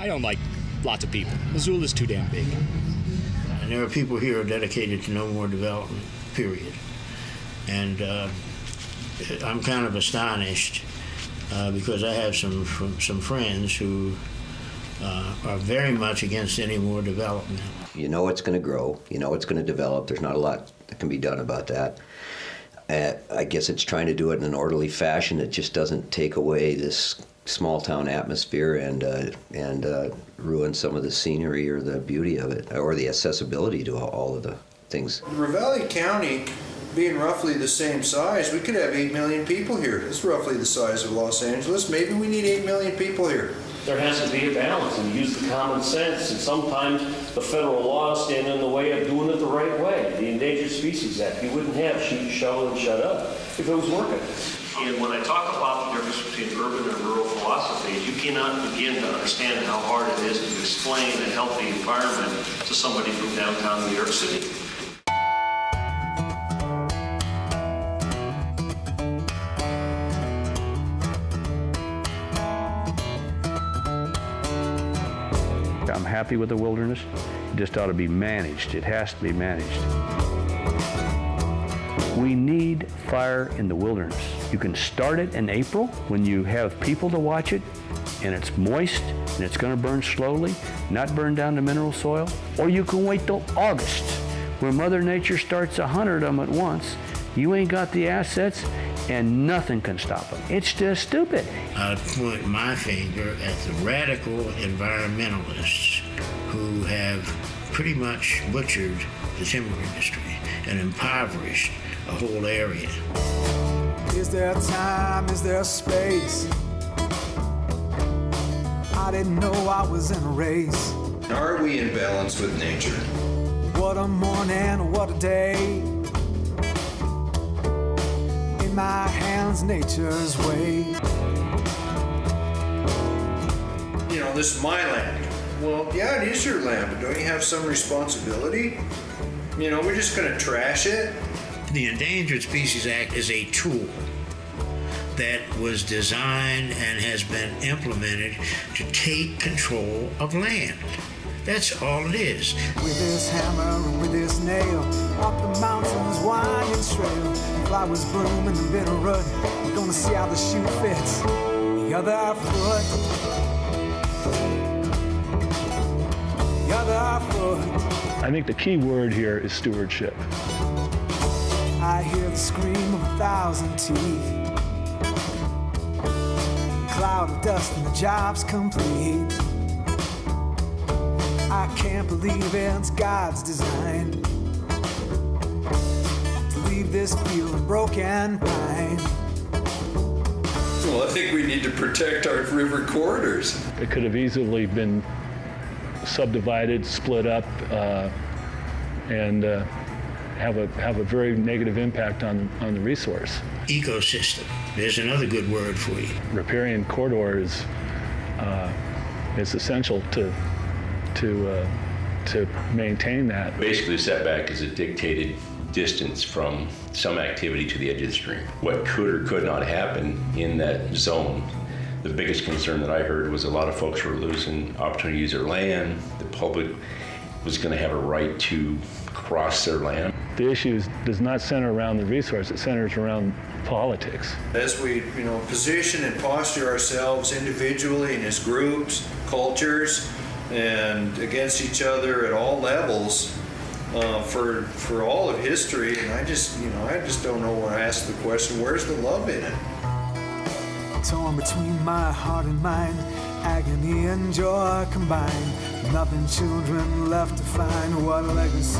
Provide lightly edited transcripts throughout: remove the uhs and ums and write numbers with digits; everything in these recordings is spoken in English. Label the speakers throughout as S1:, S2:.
S1: I don't like lots of people. Missoula's too damn big.
S2: And there are people here dedicated to no more development, period. And I'm kind of astonished because I have some friends who are very much against any more development.
S3: You know it's going to grow. You know it's going to develop. There's not a lot that can be done about that. I guess it's trying to do it in an orderly fashion that just doesn't take away this small town atmosphere and ruin some of the scenery or the beauty of it or the accessibility to all of the things.
S4: Ravalli County being roughly the same size, we could have 8 million people here. It's roughly the size of Los Angeles. Maybe we need 8 million people here.
S5: There has to be a balance and use the common sense, and sometimes the federal laws stand in the way of doing it the right way. The Endangered Species Act, you wouldn't have shoot, shovel, and shut up if it was working. And when I talk about the difference between urban and rural philosophies, you cannot begin to understand how hard it is to explain a healthy environment to somebody from downtown New York City.
S6: I'm happy with the wilderness. It just ought to be managed. It has to be managed. We need fire in the wilderness. You can start it in April when you have people to watch it and it's moist and it's going to burn slowly, not burn down the mineral soil. Or you can wait till August where Mother Nature starts 100 of them at once. You ain't got the assets and nothing can stop them. It's just stupid.
S2: I point my finger at the radical environmentalists who have pretty much butchered the timber industry and impoverished a whole area.
S7: Is there time? Is there space? I didn't know I was in a race.
S4: Are we in balance with nature?
S7: What a morning, what a day. In my hands, nature's way.
S4: You know, this is my land. Well, yeah, it is your land, but don't you have some responsibility? You know, we're just going to trash it?
S2: The Endangered Species Act is a tool that was designed and has been implemented to take control of land. That's all it is.
S7: With this hammer and with this nail, up the mountains, winding trail, flowers bloom in the bitter root. We're gonna see how the shoe fits the other foot. The other foot.
S6: I think the key word here is stewardship.
S7: I hear the scream of 1,000 teeth. Cloud of dust and the job's complete. I can't believe it's God's design to leave this field of broken pine.
S4: Well, I think we need to protect our river corridors.
S6: It could have easily been subdivided, split up, and have a very negative impact on the resource.
S2: Ecosystem. There's another good word for you.
S6: Riparian corridor is essential to maintain that.
S8: Basically, the setback is a dictated distance from some activity to the edge of the stream. What could or could not happen in that zone. The biggest concern that I heard was a lot of folks were losing opportunity to use their land. The public was going to have a right to cross their land.
S6: The issue does not center around the resource, it centers around politics.
S4: As we, position and posture ourselves individually and as groups, cultures, and against each other at all levels for all of history, and I just don't know when I ask the question, where's the love in it?
S7: Torn between my heart and mind, agony and joy combined. Nothing, children left to find what legacy.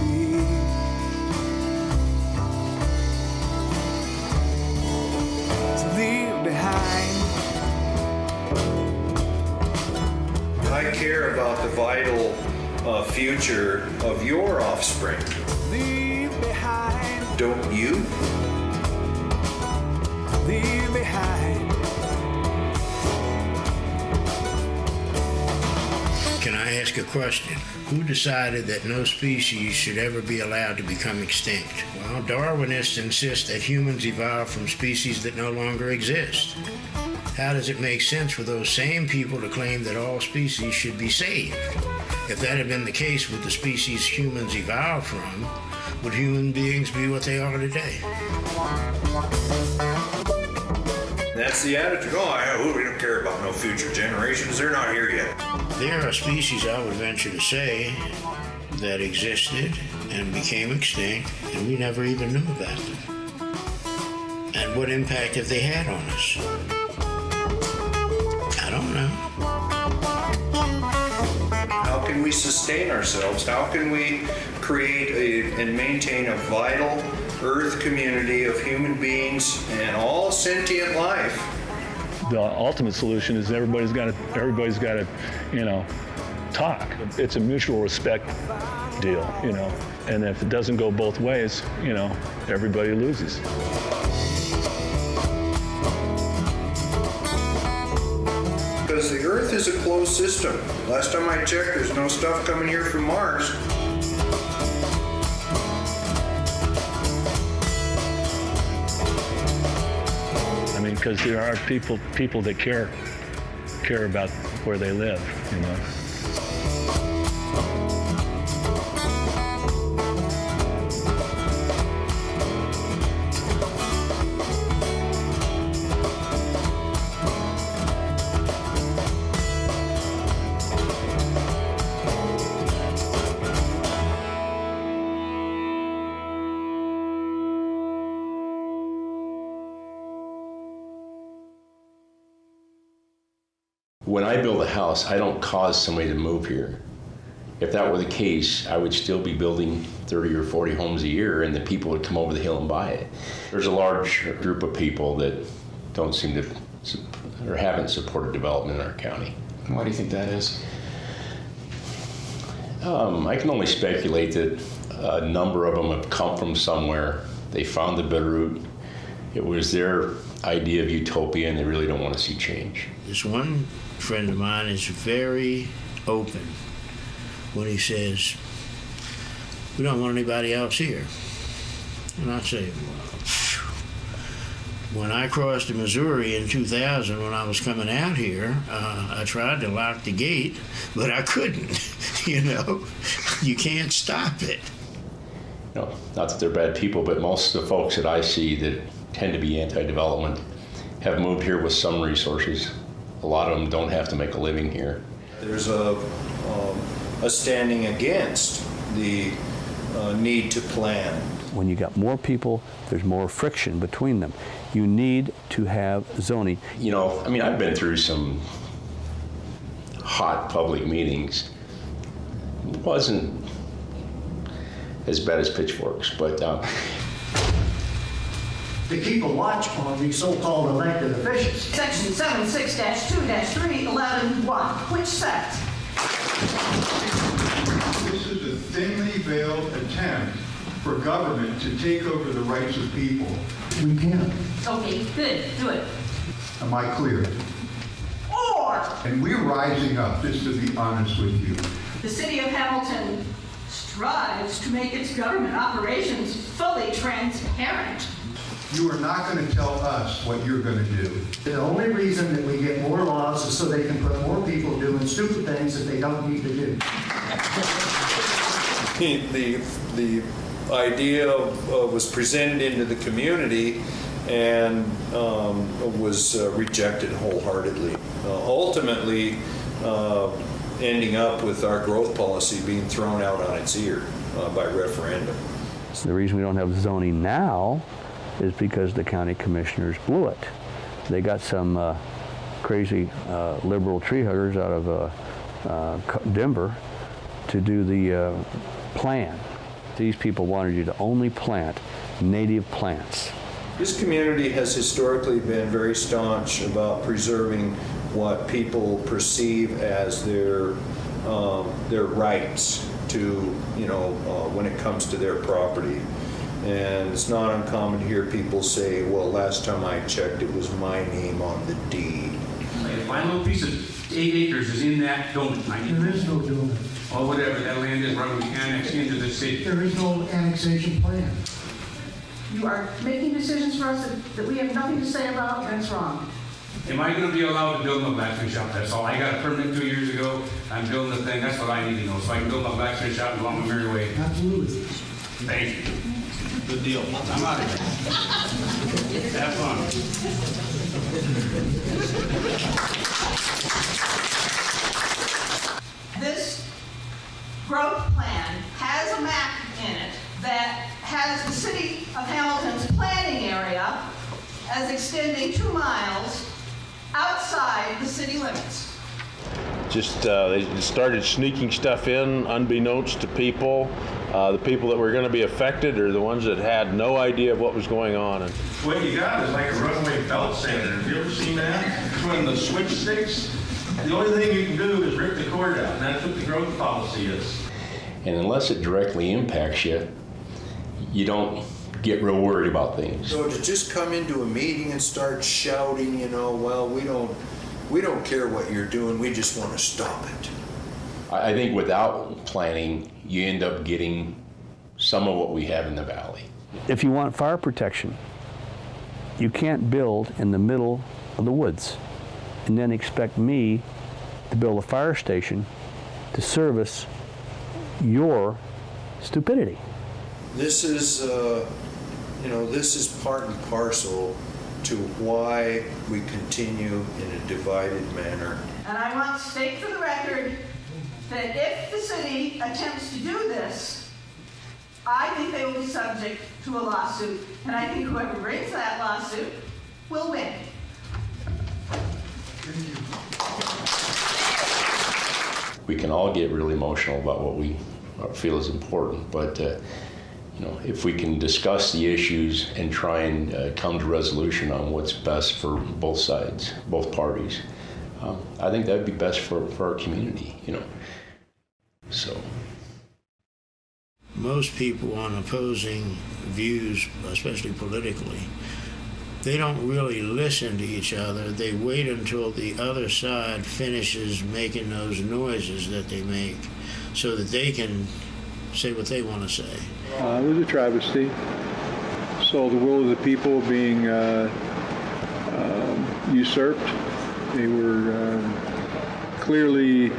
S7: To leave behind.
S4: I care about the vital future of your offspring.
S7: Leave behind.
S4: Don't you?
S7: Leave behind.
S2: Can I ask a question? Who decided that no species should ever be allowed to become extinct? Well, Darwinists insist that humans evolved from species that no longer exist. how does it make sense for those same people to claim that all species should be saved? If that had been the case with the species humans evolved from, would human beings be what they are today?
S4: That's the attitude. Oh, we don't care about no future generations. They're not here yet.
S2: There are species, I would venture to say, that existed and became extinct, and we never even knew about them. And what impact have they had on us? I don't know.
S4: How can we sustain ourselves? How can we create and maintain a vital Earth community of human beings and all sentient life?
S9: The ultimate solution is everybody's got to, talk. It's a mutual respect deal, and if it doesn't go both ways, everybody loses.
S4: Because the Earth is a closed system. Last time I checked, there's no stuff coming here from Mars.
S9: Because there are people that care about where they live,
S8: When I build a house, I don't cause somebody to move here. If that were the case, I would still be building 30 or 40 homes a year, and the people would come over the hill and buy it. There's a large group of people that don't seem to, or haven't supported development in our county.
S1: Why do you think that is?
S8: I can only speculate that a number of them have come from somewhere. They found the Bitterroot. It was their idea of utopia, and they really don't want to see change.
S2: This one friend of mine is very open when he says, we don't want anybody else here. And I say, when I crossed the Missouri in 2000, when I was coming out here, I tried to lock the gate, but I couldn't. You can't stop it.
S8: Not that they're bad people, but most of the folks that I see that tend to be anti-development have moved here with some resources. A lot of them don't have to make a living here.
S4: There's a standing against the need to plan.
S6: When you got more people, there's more friction between them. You need to have zoning.
S8: I've been through some hot public meetings. It wasn't as bad as pitchforks, but
S10: to keep a watch on these so-called elected officials.
S11: Section 76-2-311-1, which says,
S12: this is a thinly veiled attempt for government to take over the rights of people.
S10: We can't.
S11: okay, good, do it.
S12: Am I clear?
S11: Or
S12: And we're rising up, just to be honest with you.
S11: the city of Hamilton strives to make its government operations fully transparent.
S12: You are not going to tell us what you're going to do.
S10: The only reason that we get more laws is so they can put more people doing stupid things that they don't need to do.
S4: The idea was presented into the community and was rejected wholeheartedly. Ultimately, ending up with our growth policy being thrown out on its ear by referendum.
S6: The reason we don't have zoning now is because the county commissioners blew it. They got some crazy liberal tree huggers out of Denver to do the plan. These people wanted you to only plant native plants.
S4: This community has historically been very staunch about preserving what people perceive as their rights to, when it comes to their property. And it's not uncommon to hear people say, well, last time I checked, it was my name on the deed.
S13: If my little piece of 8 acres is in that donut,
S10: There is no doing it.
S13: or whatever that land is, right, we annex into the city.
S10: There is no annexation plan.
S11: You are making decisions for us that we have nothing to say about, and it's wrong.
S13: Am I gonna be allowed to build my blacksmith shop? That's all. I got a permit 2 years ago. I'm building the thing. That's what I need to know. So I can build my blacksmith shop and go on my merry way.
S10: Absolutely.
S13: Thank you. Good deal. I'm out of here. Have fun.
S11: This growth plan has a map in it that has the city of Hamilton's planning area as extending 2 miles outside the city limits.
S14: Just they started sneaking stuff in unbeknownst to people. The people that were going to be affected are the ones that had no idea of what was going on. And
S12: What you got is like a runaway belt sander. Have you ever seen that? When the switch sticks, the only thing you can do is rip the cord out. And that's what the growth policy is.
S8: And unless it directly impacts you, you don't get real worried about things.
S4: So to just come into a meeting and start shouting, well, we don't care what you're doing, we just want to stop it.
S8: I think without planning, you end up getting some of what we have in the valley.
S6: If you want fire protection, you can't build in the middle of the woods and then expect me to build a fire station to service your stupidity.
S4: This is, this is part and parcel to why we continue in a divided manner.
S11: And I want to state for the record that if the city attempts to do this, I think they will be subject to a lawsuit. And I think whoever brings that lawsuit will win.
S8: We can all get really emotional about what we feel is important, but if we can discuss the issues and try and come to resolution on what's best for both sides, both parties, I think that'd be best for our community, So.
S2: Most people on opposing views, especially politically, they don't really listen to each other. They wait until the other side finishes making those noises that they make so that they can say what they want to say.
S15: It was a travesty. So the will of the people being usurped. They were clearly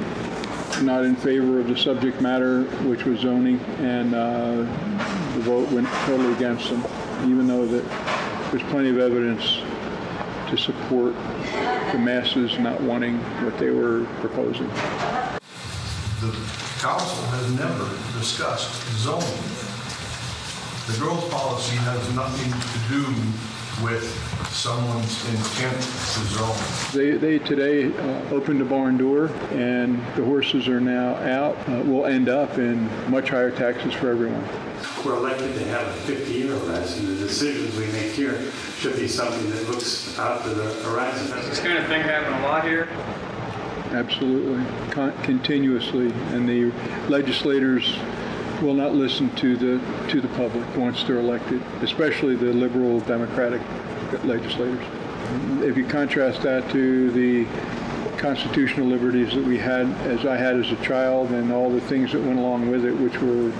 S15: not in favor of the subject matter, which was zoning, and the vote went totally against them, even though that there's plenty of evidence to support the masses not wanting what they were proposing.
S12: The council has never discussed zoning. The growth policy has nothing to do with someone's intent to zone.
S15: They today opened the barn door, and the horses are now out. Will end up in much higher taxes for everyone.
S16: We're elected to have a 50-year horizon. The decisions we make here should be something that looks out to the horizon.
S17: Does this kind of thing happen a lot here?
S15: Absolutely, continuously, and the legislators will not listen to the public once they're elected, especially the liberal Democratic legislators. If you contrast that to the constitutional liberties that we had, as I had as a child, and all the things that went along with it, which were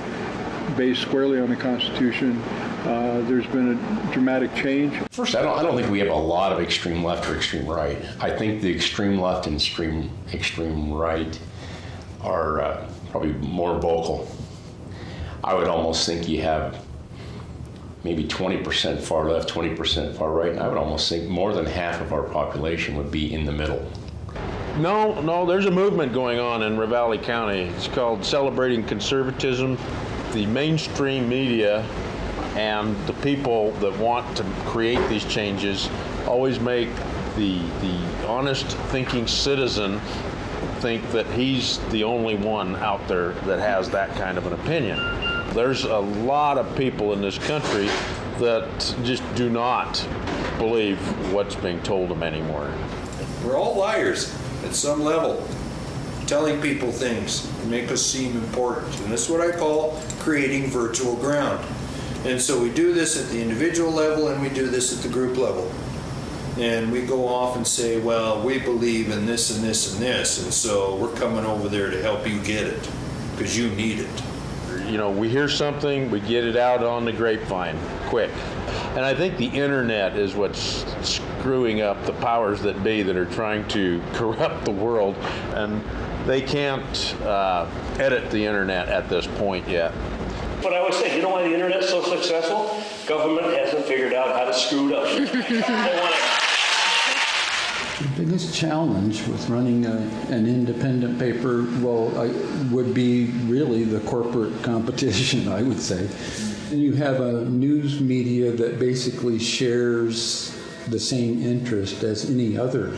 S15: based squarely on the Constitution, there's been a dramatic change.
S8: First, I don't think we have a lot of extreme left or extreme right. I think the extreme left and extreme right are probably more vocal. I would almost think you have maybe 20% far left, 20% far right, and I would almost think more than half of our population would be in the middle.
S14: No, there's a movement going on in Ravalli County. It's called Celebrating Conservatism. The mainstream media and the people that want to create these changes always make the honest thinking citizen think that he's the only one out there that has that kind of an opinion. There's a lot of people in this country that just do not believe what's being told them anymore.
S4: We're all liars at some level, telling people things to make us seem important. And that's what I call creating virtual ground. And so we do this at the individual level and we do this at the group level. And we go off and say, well, we believe in this and this and this, and so we're coming over there to help you get it, because you need it.
S14: We hear something, we get it out on the grapevine, quick. And I think the internet is what's screwing up the powers that be that are trying to corrupt the world, and they can't edit the internet at this point yet.
S5: But I always say, you know why the internet's so successful? Government hasn't figured out how to screw it up.
S18: The biggest challenge with running an independent paper, would be really the corporate competition, I would say. And you have a news media that basically shares the same interest as any other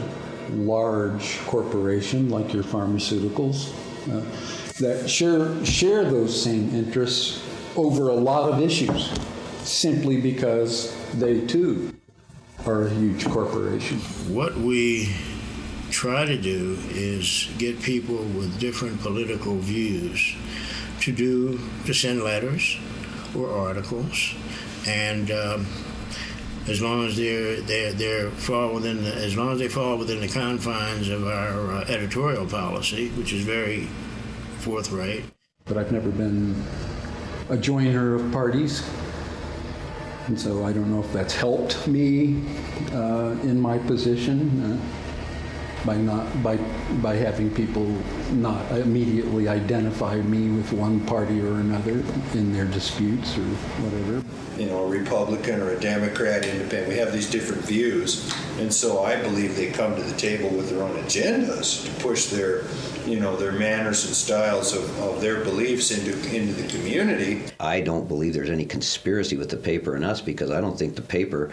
S18: large corporation, like your pharmaceuticals, that share those same interests over a lot of issues, simply because they too are a huge corporation.
S2: What we try to do is get people with different political views to send letters or articles, and as long as they fall within the confines of our editorial policy, which is very forthright.
S18: But I've never been a joiner of parties, and so I don't know if that's helped me in my position by having people not immediately identify me with one party or another in their disputes or whatever.
S4: You know, a Republican or a Democrat, independent, we have these different views, and so I believe they come to the table with their own agendas to push their manners and styles of their beliefs into the community.
S3: I don't believe there's any conspiracy with the paper and us, because I don't think the paper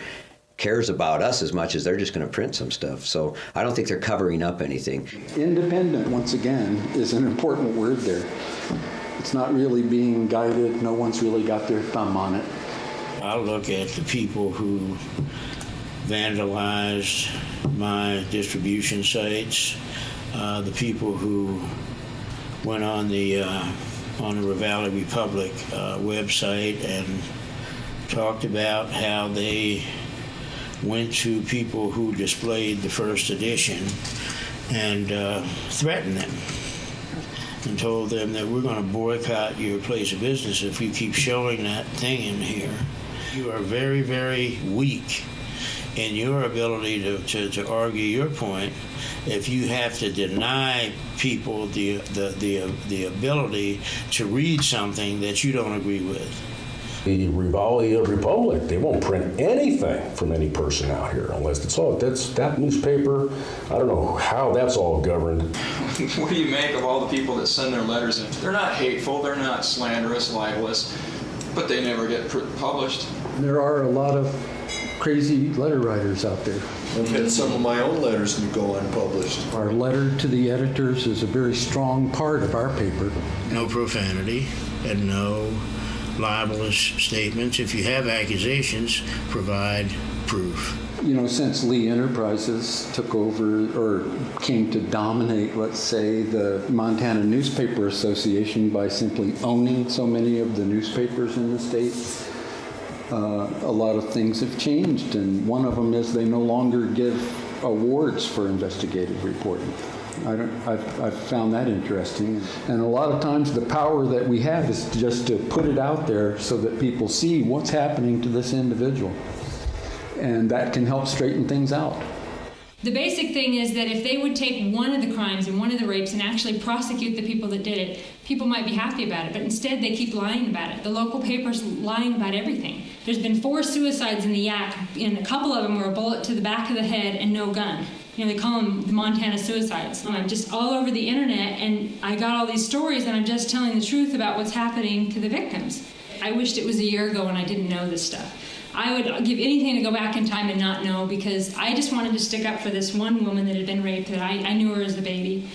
S3: cares about us as much as they're just going to print some stuff. So I don't think they're covering up anything.
S18: Independent, once again, is an important word there. It's not really being guided. No one's really got their thumb on it.
S2: I look at the people who vandalized my distribution sites, the people who went on the Ravalli Republic website and talked about how they went to people who displayed the first edition and threatened them and told them that we're going to boycott your place of business if you keep showing that thing in here. You are very, very weak in your ability to argue your point if you have to deny people the ability to read something that you don't agree with.
S19: The Ravalli Republic, they won't print anything from any person out here unless that's that newspaper. I don't know how that's all governed.
S17: What do you make of all the people that send their letters in? They're not hateful, they're not slanderous, libelous, but they never get published.
S18: There are a lot of crazy letter writers out there.
S4: I've had some of my own letters that go unpublished.
S18: Our letter to the editors is a very strong part of our paper.
S2: No profanity and no libelous statements. If you have accusations, provide proof.
S18: You know, since Lee Enterprises took over or came to dominate, let's say, the Montana Newspaper Association by simply owning so many of the newspapers in the state, a lot of things have changed, and one of them is they no longer give awards for investigative reporting. I've found that interesting. And a lot of times the power that we have is just to put it out there so that people see what's happening to this individual. And that can help straighten things out.
S20: The basic thing is that if they would take one of the crimes and one of the rapes and actually prosecute the people that did it, people might be happy about it. But instead, they keep lying about it. The local paper's lying about everything. There's been 4 suicides in the Yak, and a couple of them were a bullet to the back of the head and no gun. You know, they call them the Montana suicides. I'm just all over the internet, and I got all these stories, and I'm just telling the truth about what's happening to the victims. I wished it was a year ago and I didn't know this stuff. I would give anything to go back in time and not know, because I just wanted to stick up for this one woman that had been raped, that I knew her as a baby,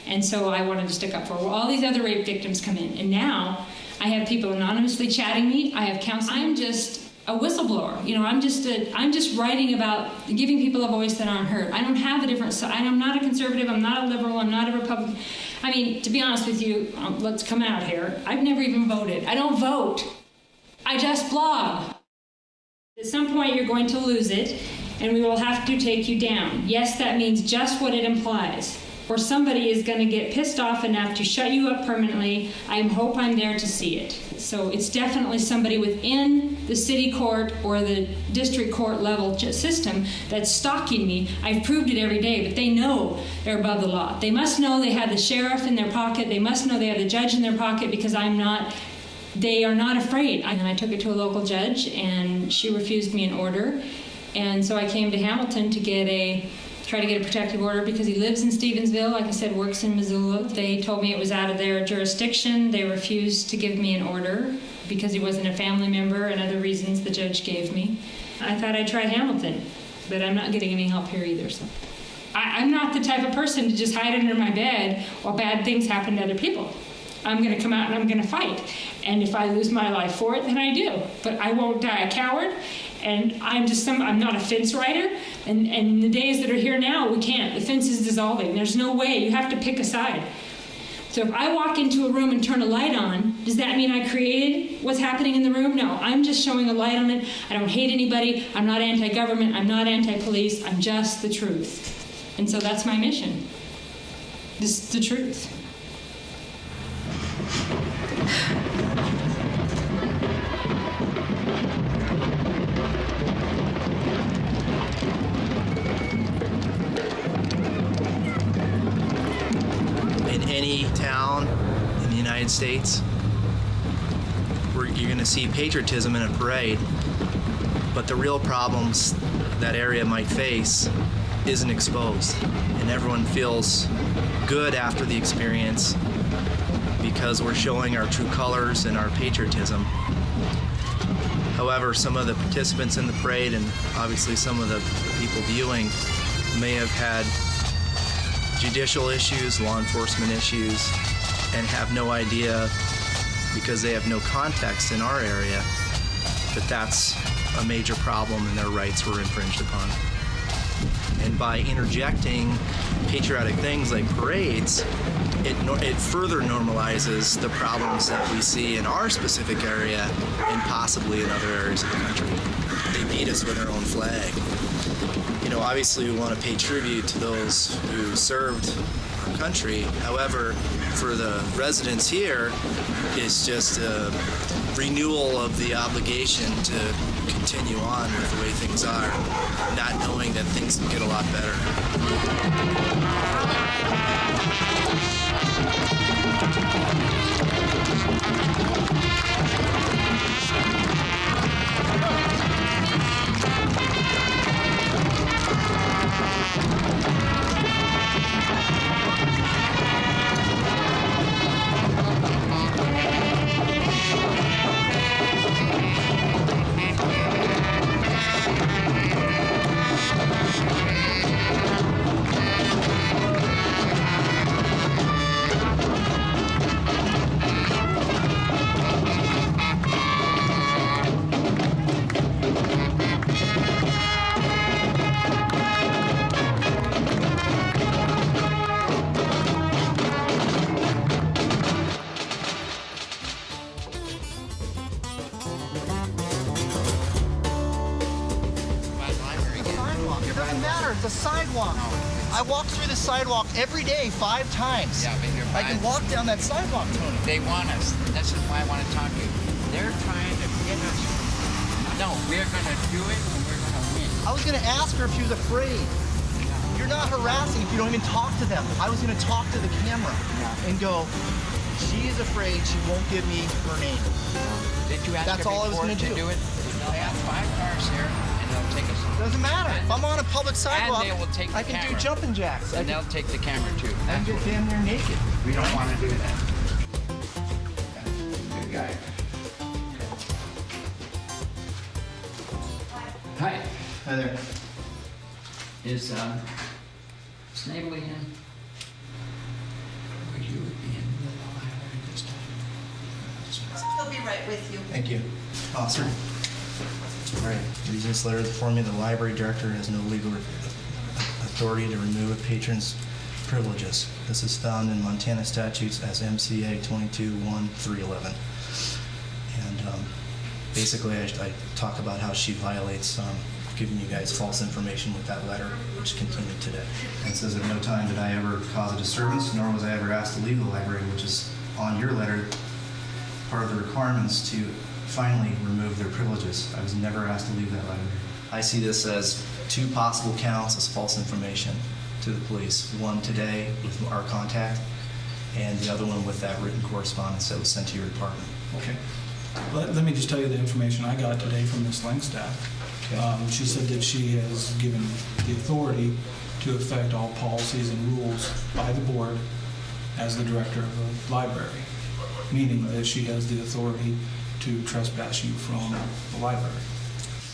S20: and so I wanted to stick up for her. Well, all these other rape victims come in, and now I have people anonymously chatting me. I have counseling. I'm just a whistleblower. You know, I'm just writing about giving people a voice that aren't heard. I don't have a different side. I'm not a conservative. I'm not a liberal. I'm not a Republican. I mean, to be honest with you, let's come out here. I've never even voted. I don't vote. I just blog. At some point, you're going to lose it, and we will have to take you down. Yes, that means just what it implies. or somebody is going to get pissed off enough to shut you up permanently, I hope I'm there to see it. So it's definitely somebody within the city court or the district court level system that's stalking me. I've proved it every day, but they know they're above the law. They must know they have the sheriff in their pocket. They must know they have the judge in their pocket, because they are not afraid. And I took it to a local judge, and she refused me an order. And so I came to Hamilton to try to get a protective order, because he lives in Stevensville, like I said, works in Missoula. They told me it was out of their jurisdiction. They refused to give me an order because he wasn't a family member, and other reasons the judge gave me. I thought I'd try Hamilton, but I'm not getting any help here either. So I'm not the type of person to just hide under my bed while bad things happen to other people. I'm going to come out and I'm going to fight. And if I lose my life for it, then I do. But I won't die a coward. And I'm not a fence rider. And the days that are here now, we can't. The fence is dissolving. There's no way. You have to pick a side. So if I walk into a room and turn a light on, does that mean I created what's happening in the room? No, I'm just showing a light on it. I don't hate anybody. I'm not anti-government. I'm not anti-police. I'm just the truth. And so that's my mission. This is the truth.
S21: In any town in the United States, where you're going to see patriotism in a parade, but the real problems that area might face isn't exposed, and everyone feels good after the experience because we're showing our true colors and our patriotism. However, some of the participants in the parade, and obviously some of the people viewing, may have had judicial issues, law enforcement issues, and have no idea, because they have no context in our area, that that's a major problem and their rights were infringed upon. And by interjecting patriotic things like parades, it further normalizes the problems that we see in our specific area and possibly in other areas of the country. They beat us with our own flag. You know, obviously we want to pay tribute to those who served our country. However, for the residents here, it's just a renewal of the obligation to continue on with the way things are, not knowing that things can get a lot better.
S22: I walk through the sidewalk every day 5 times.
S23: Yeah, but you're
S22: I can walk down that sidewalk, Tony.
S23: They want us. This is why I want to talk to you. They're trying to get us. No, we're going to do it and we're going to win.
S22: I was going to ask her if she was afraid. You're not harassing if you don't even talk to them. I was going to talk to the camera and go, she is afraid, she won't give me her name.
S23: Did you ask
S22: That's all I was going to
S23: do it? They'll have 5 cars here and they'll take us.
S22: Doesn't matter. If I'm on a public sidewalk,
S23: and they will take the
S22: I can
S23: camera.
S22: do jumping jacks.
S23: And they'll take the camera too.
S22: I can get damn near naked.
S23: We don't want to do that. Good guy. Hi.
S22: Hi there.
S23: Is Snavely in? Would you be in the library this time?
S24: He'll be right with you.
S22: Thank you. Awesome.
S24: All right.
S22: Reading this letter before me, the library director has no legal authority to remove a patron's privileges. This is found in Montana statutes as MCA 22-1-311. And basically, I talk about how she violates giving you guys false information with that letter, which continued today. And it says, at no time did I ever cause a disturbance, nor was I ever asked to leave the library, which is on your letter, part of the requirements to finally remove their privileges. I was never asked to leave that library. I see this as 2 possible counts as false information to the police. One today with our contact, and the other one with that written correspondence that was sent to your department.
S1: Okay. Let me just tell you the information I got today from Ms. Langstaff. She said that she has given the authority to affect all policies and rules by the board as the director of the library, meaning that she has the authority to trespass you from the library.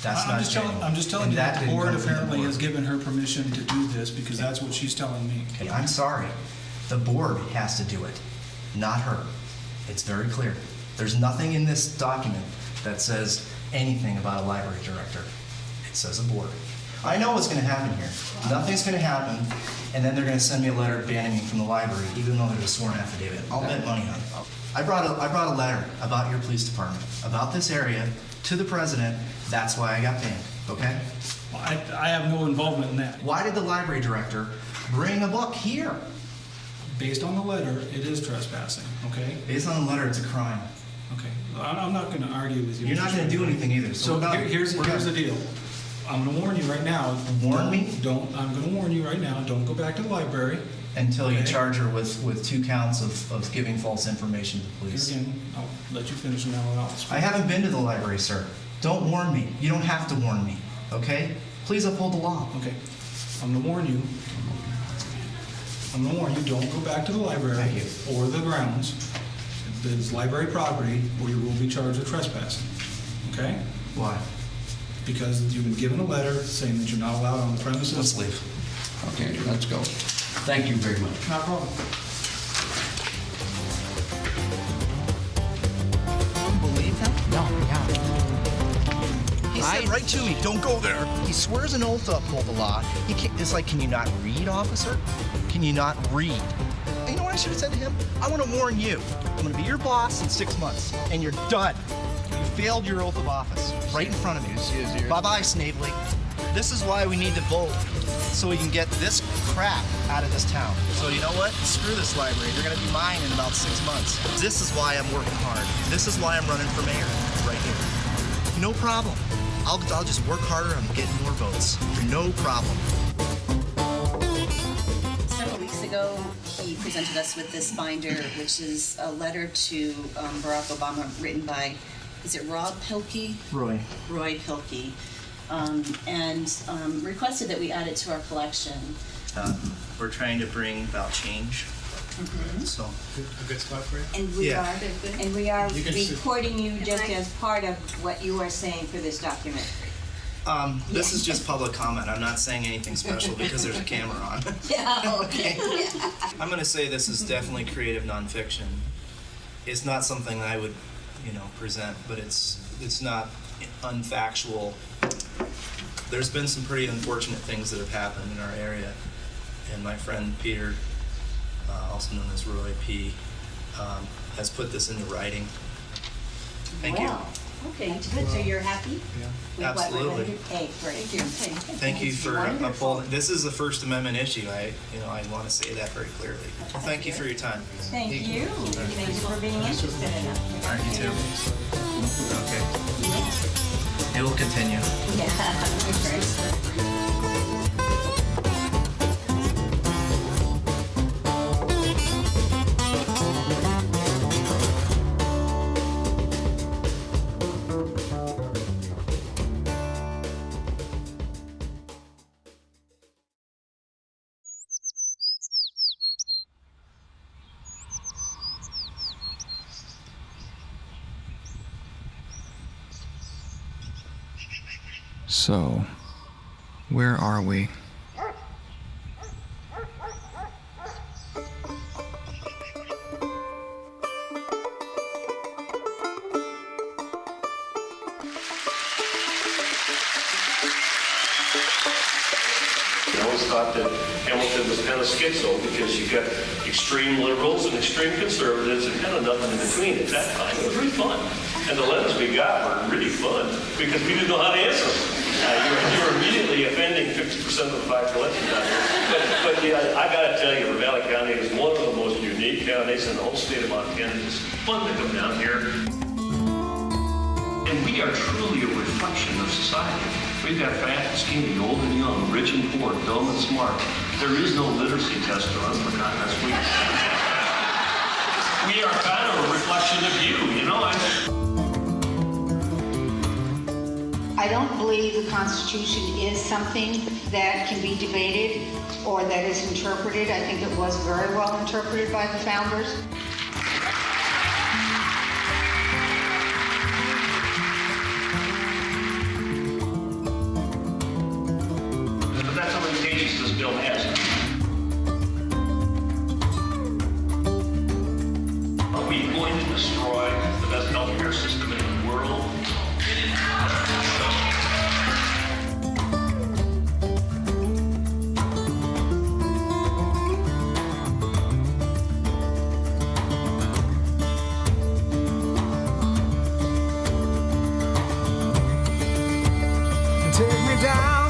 S22: That's not genuine.
S1: I'm just telling
S22: And
S1: you that the
S22: didn't
S1: board
S22: come from the
S1: apparently
S22: board.
S1: has given her permission to do this because that's what she's telling me.
S22: Okay, I'm sorry. The board has to do it, not her. It's very clear. There's nothing in this document that says anything about a library director. It says a board. I know what's going to happen here. Nothing's going to happen, and then they're going to send me a letter banning me from the library, even though there's a sworn affidavit. I'll bet money on it. I brought a letter about your police department, about this area, to the president. That's why I got banned, okay?
S1: I have no involvement in that.
S22: Why did the library director bring a book here?
S1: Based on the letter, it is trespassing, okay?
S22: Based on the letter, it's a crime.
S1: Okay, I'm not going to argue with you.
S22: You're not going to do anything either.
S1: So here's the deal. I'm going to warn you right now.
S22: Warn me?
S1: I'm going to warn you right now. Don't go back to the library.
S22: Until you charge her with 2 counts of giving false information to the police.
S1: Here again, I'll let you finish now and I'll speak.
S22: I haven't been to the library, sir. Don't warn me. You don't have to warn me, okay? Please uphold the law.
S1: Okay, I'm going to warn you. Don't go back to the library or the grounds. It's library property, or you will be charged with trespassing. Okay?
S22: Why?
S1: Because you've been given a letter saying that you're not allowed on the premises.
S22: Let's leave.
S18: Okay, let's go. Thank you very much.
S1: Not a problem.
S22: You believe him?
S23: No, yeah.
S22: He said right to me, don't go there. He swears an oath to uphold the law. It's like, can you not read, officer? Can you not read? You know what I should have said to him? I want to warn you. I'm going to be your boss in 6 months, and you're done. You failed your oath of office right in front of me. Bye-bye, Snavely. This is why we need to vote, so we can get this crap out of this town. So you know what? Screw this library. They're going to be mine in about 6 months. This is why I'm working hard. This is why I'm running for mayor right here. No problem. I'll just work harder on getting more votes. No problem.
S24: Several weeks ago, he presented us with this binder, which is a letter to Barack Obama written by, is it Rob Pilkey?
S22: Roy
S24: Pilkey, and requested that we add it to our collection.
S22: We're trying to bring about change. So,
S23: A good spot for you?
S24: And we are
S23: You can sit.
S24: recording you just as part of what you are saying for this document.
S22: this is just public comment. I'm not saying anything special because there's a camera on.
S24: Yeah, okay.
S22: I'm going to say this is definitely creative nonfiction. It's not something I would, present, but it's not unfactual. There's been some pretty unfortunate things that have happened in our area, and my friend Peter, also known as Roy P., has put this into writing. Thank you.
S24: Okay, good. So you're happy?
S22: Yeah,
S24: with what we're
S22: absolutely.
S24: going to do? Hey, great.
S22: Thank you for
S24: Wonderful.
S22: upholding. This is a First Amendment issue. I want to say that very clearly. Well, thank you for your time.
S24: Thank you. Thank you for being interested in it.
S22: All right, you too. Okay. It will continue.
S24: Yeah.
S23: So, where are we?
S5: I always thought that Hamilton was kind of schizo because you got extreme liberals and extreme conservatives and kind of nothing in between at that time. It was really fun. And the letters we got were really fun because we didn't know how to answer them. You're immediately offending 50% of the population down here. But yeah, I got to tell you, Ravalli County is one of the most unique counties in the whole state of Montana. It's fun to come down here. And we are truly a reflection of society. We've got fat and skinny, old and young, rich and poor, dumb and smart. There is no literacy test to us, for goodness sake. We are kind of a reflection of you, you know?
S7: I don't believe the Constitution is something that can be debated or that is interpreted. I think it was very well interpreted by the founders.
S5: But that's how contagious this bill has. Are we going to destroy the best healthcare system in the world?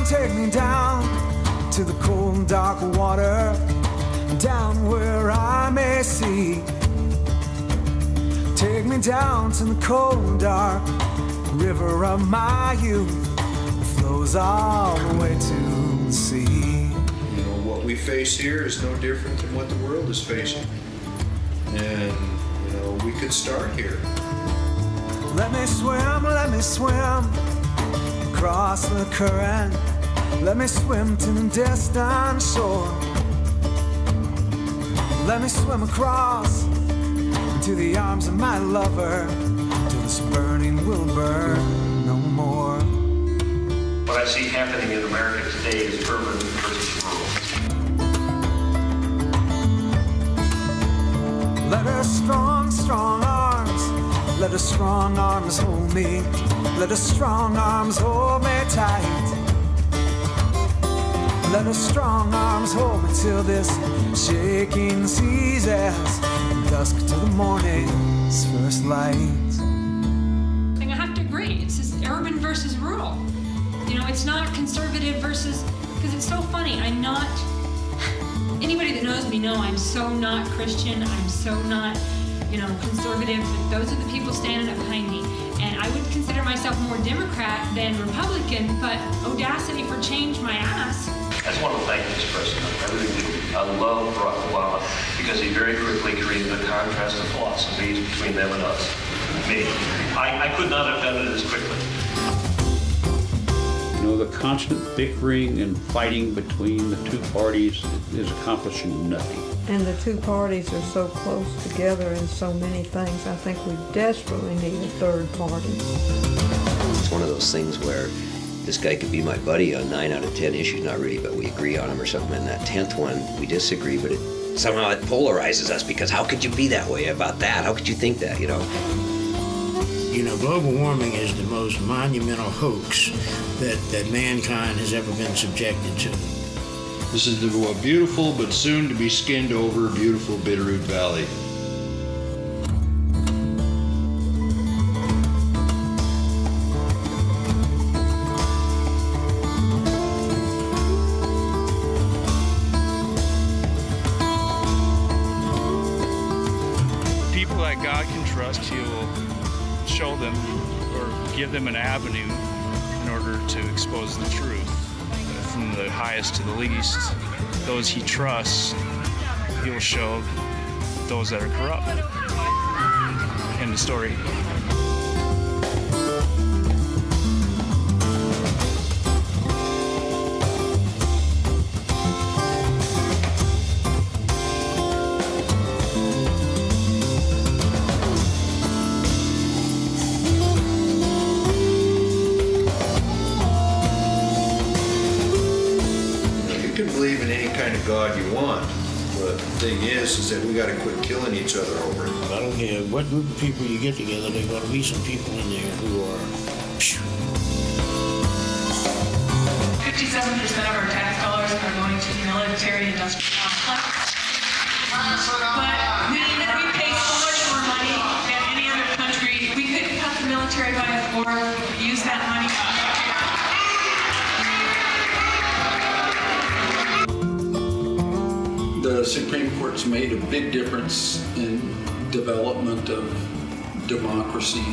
S9: Take me down to the cold and dark water, down where I may see. Take me down to the cold and dark river of my youth, it flows all the way to the sea.
S4: You know, what we face here is no different than what the world is facing. And, you know, we could start here.
S9: Let me swim across the current. Let me swim to the distant shore. Let me swim across into the arms of my lover, till this burning will burn no more.
S5: What I see happening in America today is urban versus rural.
S9: Let her strong arms, let her strong arms hold me. Let her strong arms hold me tight. Let her strong arms hold me till this shaking ceases, from dusk to the morning's first light.
S20: I have to agree. It's just urban versus rural. You know, it's not conservative versus, because it's so funny. I'm not, anybody that knows me know I'm so not Christian. I'm so not, you know, conservative. But those are the people standing up behind me. And I would consider myself more Democrat than Republican, but audacity for change my ass.
S5: I just want to thank this president. I really do. I love Barack Obama because he very quickly created a contrast of philosophies between them and us. Me. I could not have done it as quickly.
S10: You know, the constant bickering and fighting between the two parties is accomplishing nothing.
S13: And the two parties are so close together in so many things. I think we desperately need a third party.
S3: It's one of those things where this guy could be my buddy on 9 out of 10 issues, not really, but we agree on them or something. And that 10th one, we disagree, but somehow it polarizes us, because how could you be that way about that? How could you think that, you know?
S2: You know, global warming is the most monumental hoax that mankind has ever been subjected to.
S25: This is the beautiful but soon to be skinned over beautiful Bitterroot Valley.
S26: People that God can trust, He will show them or give them an avenue in order to expose the truth. From the highest to the least, those He trusts, He will show those that are corrupt. End of story.
S4: Believe in any kind of God you want, but the thing is that we got to quit killing each other over it.
S2: I don't care what group of people you get together, there's got to be some people in there who are
S27: 57% of our tax dollars are going to the military industrial complex. But we pay so much more money than any other country. We could cut the military by a fourth, use that money.
S18: The Supreme Court's made a big difference in development of democracy.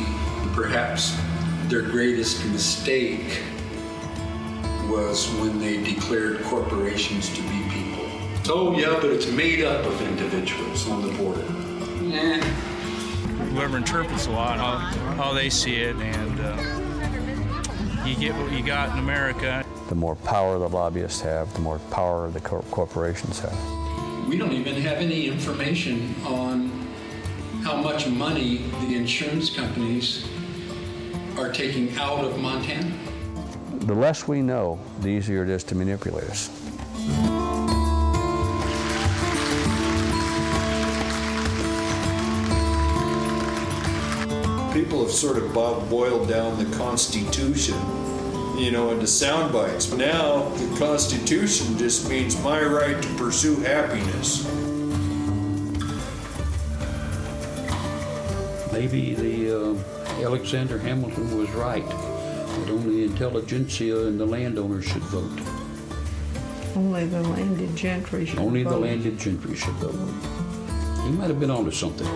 S18: Perhaps their greatest mistake was when they declared corporations to be people. Oh yeah, but it's made up of individuals on the border. Nah.
S26: Whoever interprets the law and how they see it, and you get what you got in America.
S10: The more power the lobbyists have, the more power the corporations have.
S18: We don't even have any information on how much money the insurance companies are taking out of Montana.
S10: The less we know, the easier it is to manipulate us.
S4: People have sort of boiled down the Constitution, into sound bites. Now, the Constitution just means my right to pursue happiness.
S10: Maybe the Alexander Hamilton was right, that only the intelligentsia and the landowners should vote.
S13: Only the landed gentry should vote.
S10: Only the landed gentry should vote. He might have been onto something.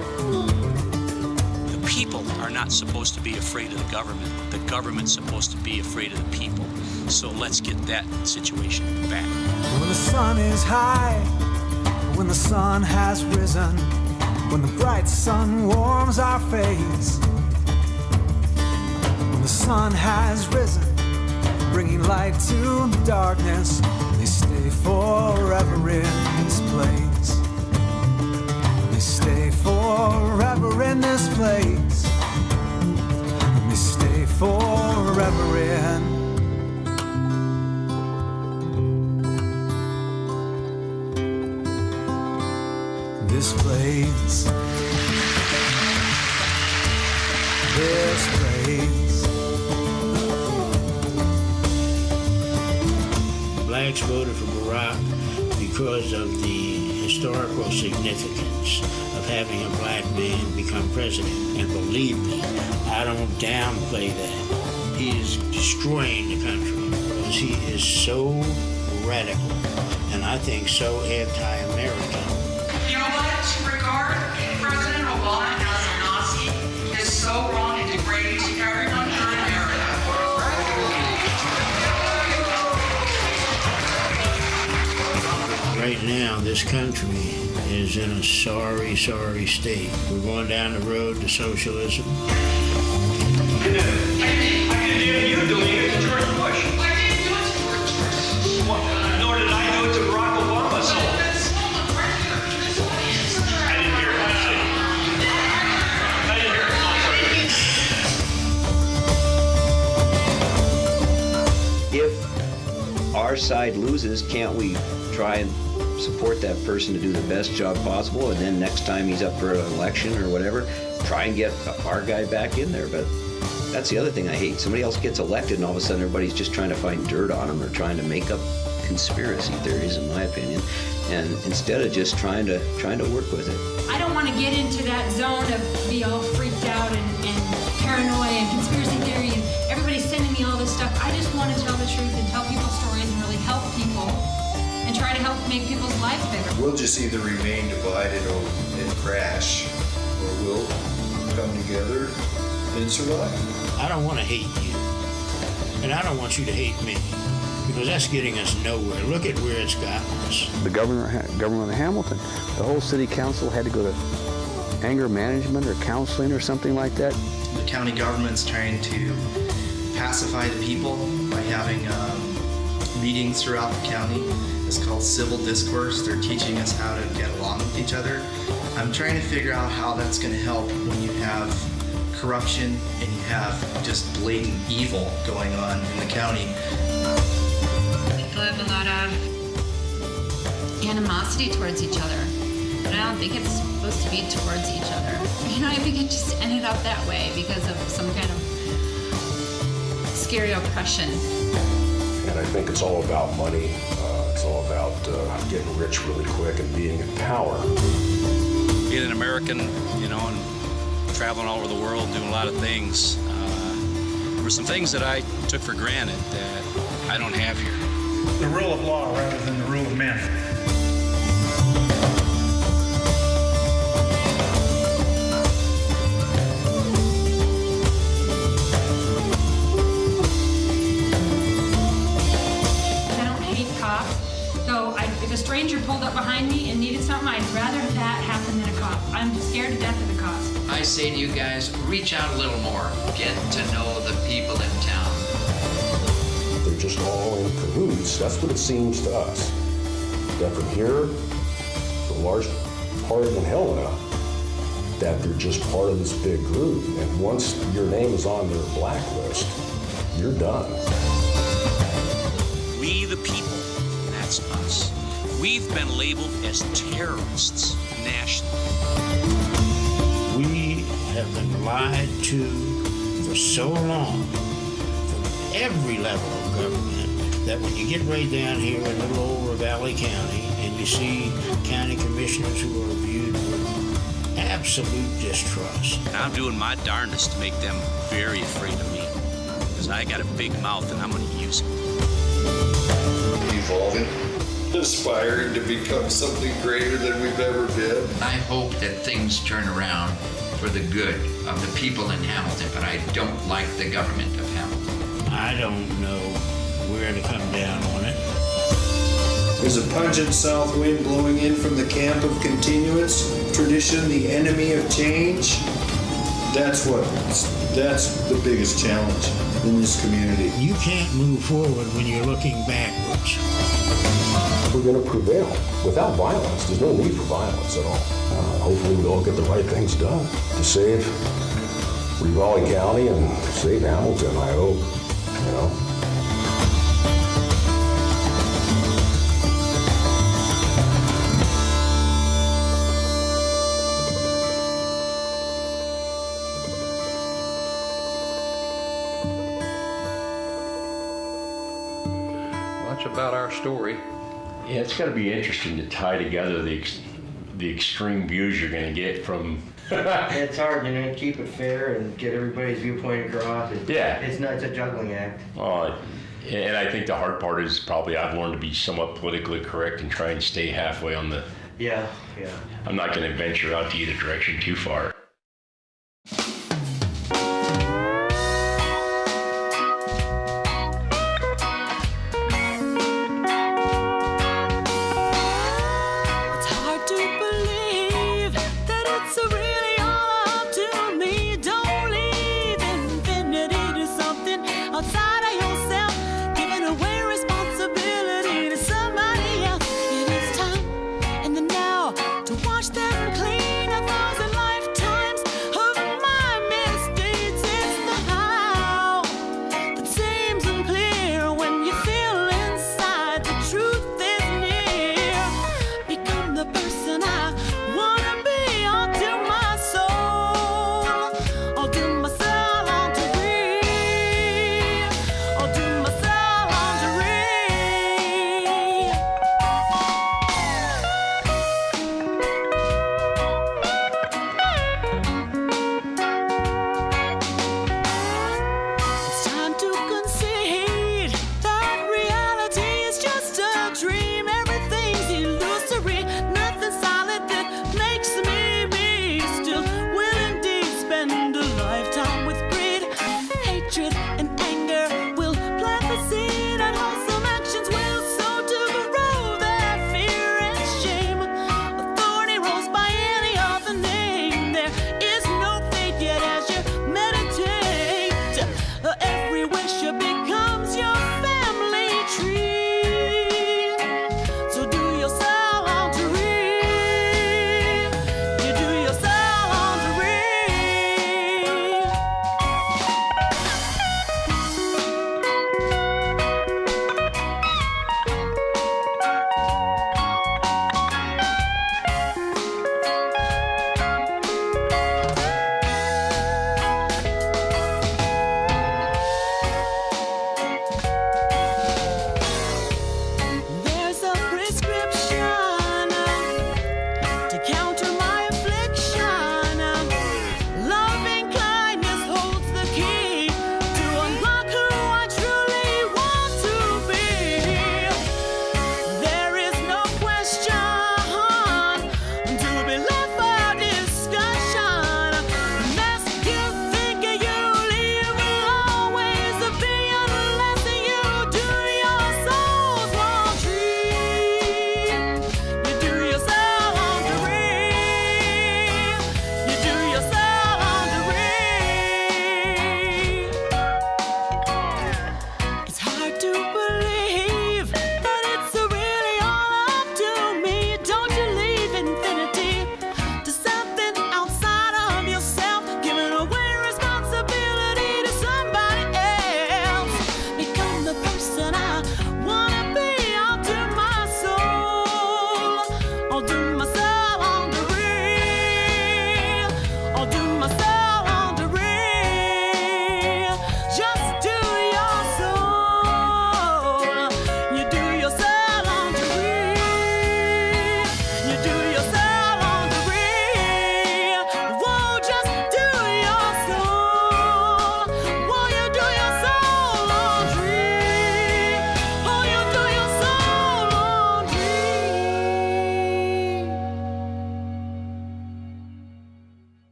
S6: The people are not supposed to be afraid of the government. The government's supposed to be afraid of the people. So let's get that situation back.
S9: When the sun is high, when the sun has risen, when the bright sun warms our face, when the sun has risen, bringing light to the darkness, they stay forever in this place. They stay forever in this place. They stay forever in. This place. This place.
S2: Blacks voted for Barack because of the historical significance of having a black man become president. And believe me, I don't downplay that. He is destroying the country because he is so radical and I think so anti-American.
S27: You know what? To regard President Obama as a Nazi is so wrong and degrading to everyone here in America.
S2: Right now, this country is in a sorry, sorry state. We're going down the road to socialism.
S27: I didn't you doing it to George Bush. I didn't do it to George Bush. Nor did I do it to Barack Obama. So. I didn't hear it. I didn't hear it.
S3: If our side loses, can't we try and support that person to do the best job possible, and then next time he's up for an election or whatever, try and get our guy back in there? But that's the other thing I hate. Somebody else gets elected and all of a sudden everybody's just trying to find dirt on him or trying to make up conspiracy theories, in my opinion, and instead of just trying to work with it.
S20: I don't want to get into that zone of be all freaked out and paranoia and conspiracy theory and everybody's sending me all this stuff. I just want to tell the truth and tell people stories and really help people and try to help make people's lives better.
S4: We'll just either remain divided and crash, or we'll come together and survive.
S2: I don't want to hate you, and I don't want you to hate me, because that's getting us nowhere. Look at where it's gotten us.
S10: The governor of Hamilton, the whole city council had to go to anger management or counseling or something like that.
S22: The county government's trying to pacify the people by having meetings throughout the county. It's called civil discourse. They're teaching us how to get along with each other. I'm trying to figure out how that's going to help when you have corruption and you have just blatant evil going on in the county.
S8: People have a lot of animosity towards each other, but I don't think it's supposed to be towards each other. I think it just ended up that way because of some kind of scary oppression.
S19: And I think it's all about money. It's all about getting rich really quick and being in power.
S6: Being an American, and traveling all over the world, doing a lot of things, there were some things that I took for granted that I don't have here.
S11: The rule of law rather than the rule of men.
S20: So if a stranger pulled up behind me and needed something, I'd rather that happen than a cop. I'm scared to death of the cops.
S23: I say to you guys, reach out a little more. Get to know the people in town.
S19: They're just all in cahoots. That's what it seems to us. That from here, the large part of Helena, that they're just part of this big group. And once your name is on their blacklist, you're done.
S6: We the people, that's us. We've been labeled as terrorists nationally.
S2: We have been lied to for so long from every level of government that when you get right down here in little old Ravalli County and you see county commissioners who are viewed with absolute distrust.
S6: And I'm doing my darndest to make them very afraid of me. Because I got a big mouth and I'm going to use it.
S4: Evolving, aspiring to become something greater than we've ever been.
S23: I hope that things turn around for the good of the people in Hamilton, but I don't like the government of Hamilton.
S2: I don't know where to come down on it.
S4: There's a pungent south wind blowing in from the camp of continuance, tradition, the enemy of change. That's the biggest challenge in this community.
S2: You can't move forward when you're looking backwards.
S19: We're going to prevail without violence. There's no need for violence at all. Hopefully we all get the right things done to save Ravalli County and save Hamilton, I hope, you know.
S10: That's about our story.
S11: Yeah, it's got to be interesting to tie together the extreme views you're going to get from.
S12: It's hard, you know, keep it fair and get everybody's viewpoint across. It's a juggling act.
S11: And I think the hard part is probably I've learned to be somewhat politically correct and try and stay halfway on the.
S12: Yeah.
S11: I'm not going to venture out to either direction too far.